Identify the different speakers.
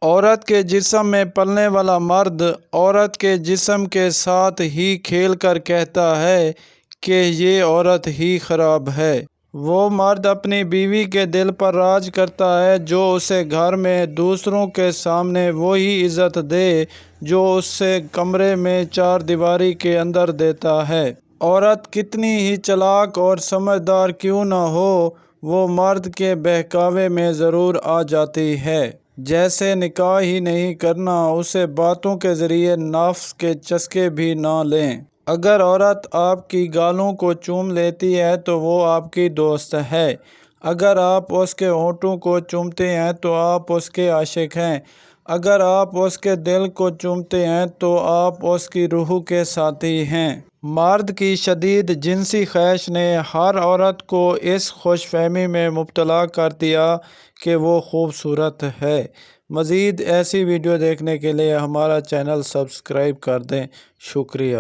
Speaker 1: عورت کے جسم میں پلنے والا مرد عورت کے جسم کے ساتھ ہی کھیل کر کہتا ہے کہ یہ عورت ہی خراب ہے۔ وہ مرد اپنی بیوی کے دل پر راج کرتا ہے جو اسے گھر میں دوسروں کے سامنے وہی عزت دے جو اسے کمرے میں چار دیواری کے اندر دیتا ہے۔ عورت کتنی ہی چالاک اور سمجھدار کیوں نہ ہو، وہ مرد کے بہکاوے میں ضرور آ جاتی ہے۔ جیسے نکاح ہی نہیں کرنا، اسے باتوں کے ذریعے نفس کے چسکے بھی نہ لیں۔ اگر عورت آپ کی گالوں کو چوم لیتی ہے تو وہ آپ کی دوست ہے۔ اگر آپ اس کے ہونٹوں کو چومتے ہیں تو آپ اس کے عاشق ہیں۔ اگر آپ اس کے دل کو چومتے ہیں تو آپ اس کی روح کے ساتھی ہیں۔ مرد کی شدید جنسی خواہش نے ہر عورت کو اس خوش فہمی میں مبتلا کر دیا کہ وہ خوبصورت ہے۔ مزید ایسی ویڈیو دیکھنے کے لیے ہمارا چینل سبسکرائب کر دیں۔ شکریہ۔